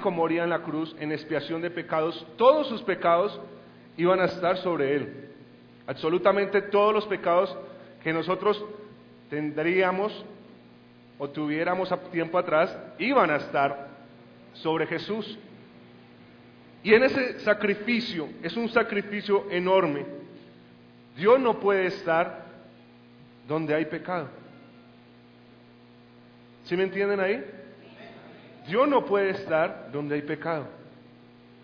Hijo moría en la cruz en expiación de pecados, todos sus pecados iban a estar sobre Él. Absolutamente todos los pecados que nosotros tendríamos o tuviéramos a tiempo atrás, iban a estar sobre Jesús. Y en ese sacrificio, es un sacrificio enorme. Dios no puede estar donde hay pecado. ¿Sí me entienden ahí? Dios no puede estar donde hay pecado.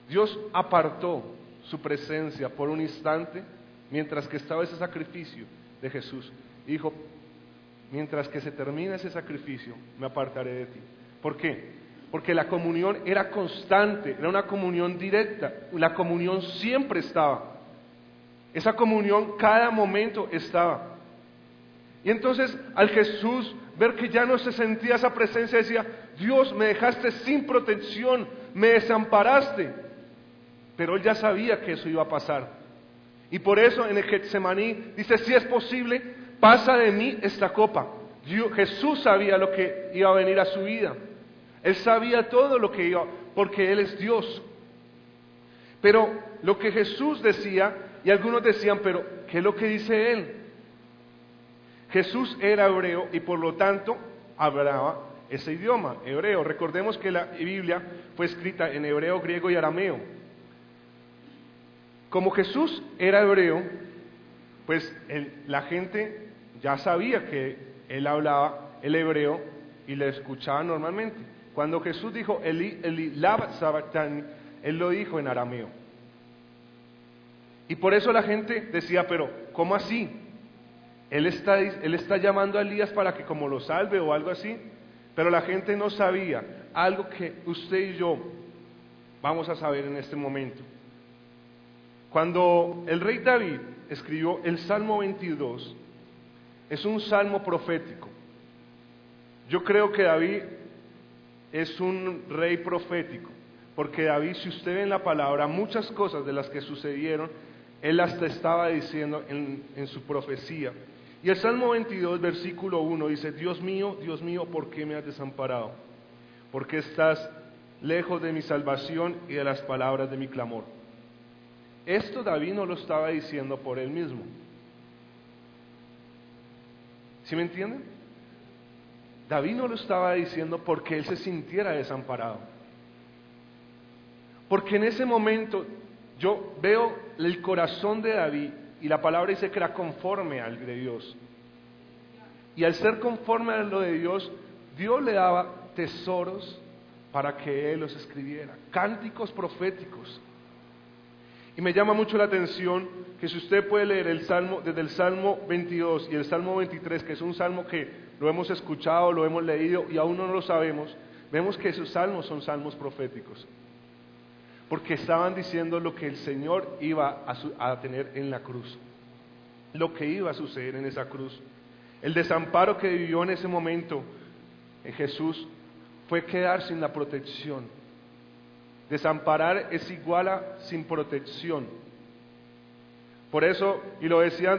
Dios apartó su presencia por un instante mientras que estaba ese sacrificio de Jesús. Y dijo, mientras que se termine ese sacrificio, me apartaré de ti. ¿Por qué? Porque la comunión era constante, era una comunión directa. La comunión siempre estaba. Esa comunión cada momento estaba. Y entonces al Jesús ver que ya no se sentía esa presencia, decía, Dios, me dejaste sin protección, me desamparaste. Pero él ya sabía que eso iba a pasar. Y por eso en el Getsemaní dice, si es posible, pasa de mí esta copa. Jesús sabía lo que iba a venir a su vida. Él sabía todo lo que iba, porque Él es Dios. Pero lo que Jesús decía, y algunos decían, pero ¿qué es lo que dice Él? Jesús era hebreo y por lo tanto hablaba ese idioma, hebreo. Recordemos que la Biblia fue escrita en hebreo, griego y arameo. Como Jesús era hebreo, pues la gente ya sabía que Él hablaba el hebreo y le escuchaba normalmente. Cuando Jesús dijo Eli, Eli, lama sabachthani, Él lo dijo en arameo. Y por eso la gente decía, pero ¿cómo así? Él está llamando a Elías para que como lo salve o algo así. Pero la gente no sabía algo que usted y yo vamos a saber en este momento. Cuando el rey David escribió el Salmo 22, es un salmo profético. Yo creo que David es un rey profético, porque David, si usted ve en la palabra, muchas cosas de las que sucedieron, él las estaba diciendo en su profecía. Y el Salmo 22, versículo 1 dice, Dios mío, ¿por qué me has desamparado? ¿Por qué estás lejos de mi salvación y de las palabras de mi clamor? Esto David no lo estaba diciendo por él mismo. ¿Sí me entienden? David no lo estaba diciendo porque él se sintiera desamparado. Porque en ese momento yo veo el corazón de David y la palabra dice que era conforme al de Dios. Y al ser conforme a lo de Dios, Dios le daba tesoros para que él los escribiera, cánticos proféticos. Y me llama mucho la atención que si usted puede leer el Salmo, desde el Salmo 22 y el Salmo 23, que es un salmo que lo hemos escuchado, lo hemos leído y aún no lo sabemos, vemos que esos salmos son salmos proféticos. Porque estaban diciendo lo que el Señor iba a tener en la cruz, lo que iba a suceder en esa cruz. El desamparo que vivió en ese momento en Jesús fue quedar sin la protección. Desamparar es igual a sin protección. Por eso, y lo decía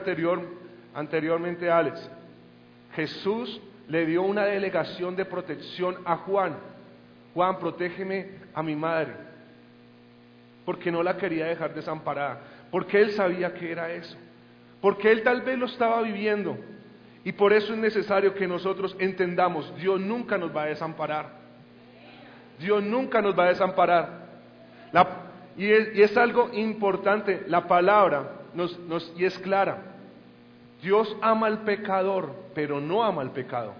anteriormente Alex, Jesús le dio una delegación de protección a Juan. Juan, protégeme a mi madre. Porque no la quería dejar desamparada. Porque él sabía que era eso. Porque él tal vez lo estaba viviendo. Y por eso es necesario que nosotros entendamos, Dios nunca nos va a desamparar. Dios nunca nos va a desamparar. Y es algo importante, la palabra y es clara. Dios ama al pecador, pero no ama al pecado.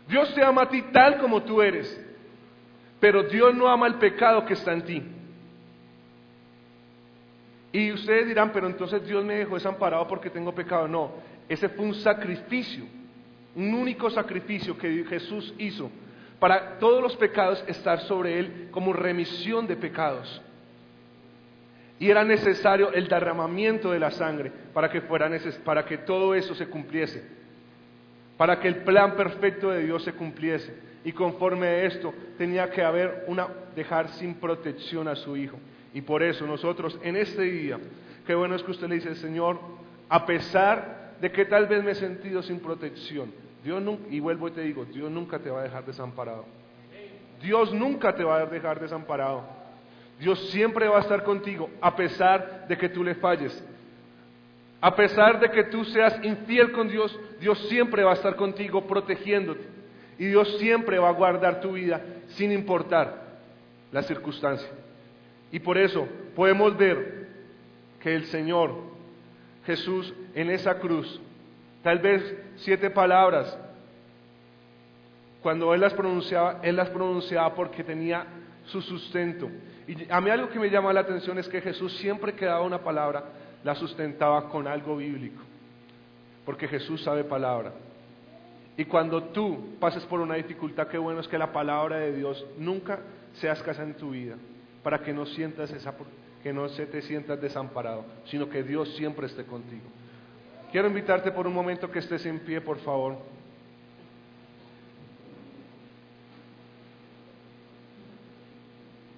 Dios te ama a ti tal como tú eres, pero Dios no ama el pecado que está en ti. Y ustedes dirán, pero entonces Dios me dejó desamparado porque tengo pecado. No, ese fue un sacrificio, un único sacrificio que Jesús hizo para todos los pecados estar sobre Él como remisión de pecados. Y era necesario el derramamiento de la sangre para que todo eso se cumpliese, para que el plan perfecto de Dios se cumpliese. Y conforme a esto tenía que haber dejar sin protección a su Hijo. Y por eso nosotros en este día, qué bueno es que usted le dice, Señor, a pesar de que tal vez me he sentido sin protección, Dios nunca, y vuelvo y te digo, Dios nunca te va a dejar desamparado. Dios nunca te va a dejar desamparado. Dios siempre va a estar contigo, a pesar de que tú le falles. A pesar de que tú seas infiel con Dios, Dios siempre va a estar contigo protegiéndote. Y Dios siempre va a guardar tu vida sin importar la circunstancia. Y por eso podemos ver que el Señor Jesús en esa cruz, tal vez 7 palabras, cuando Él las pronunciaba porque tenía su sustento. Y a mí algo que me llama la atención es que Jesús siempre que daba una palabra, la sustentaba con algo bíblico, porque Jesús sabe palabra. Y cuando tú pases por una dificultad, qué bueno es que la palabra de Dios nunca sea escasa en tu vida, para que no te sientas desamparado, sino que Dios siempre esté contigo. Quiero invitarte por un momento que estés en pie, por favor.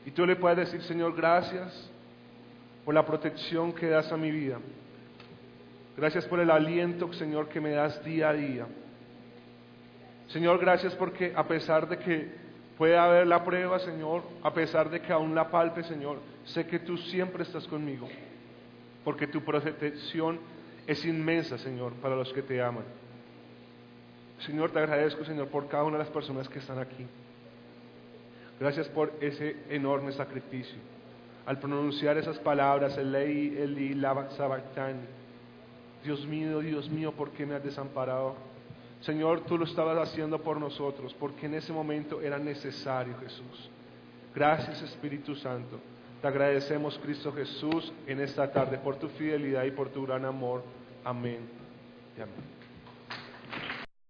Y tú le puedes decir: Señor, gracias por la protección que das a mi vida. Gracias por el aliento, Señor, que me das día a día. Señor, gracias porque a pesar de que pueda haber la prueba, Señor, a pesar de que aún la palpe, Señor, sé que tú siempre estás conmigo, porque tu protección es inmensa, Señor, para los que te aman. Señor, te agradezco, Señor, por cada una de las personas que están aquí. Gracias por ese enorme sacrificio. Al pronunciar esas palabras, Elei, Eli, lama sabachthani, Dios mío, ¿por qué me has desamparado? Señor, tú lo estabas haciendo por nosotros, porque en ese momento era necesario, Jesús. Gracias, Espíritu Santo. Te agradecemos, Cristo Jesús, en esta tarde por tu fidelidad y por tu gran amor. Amén y amén.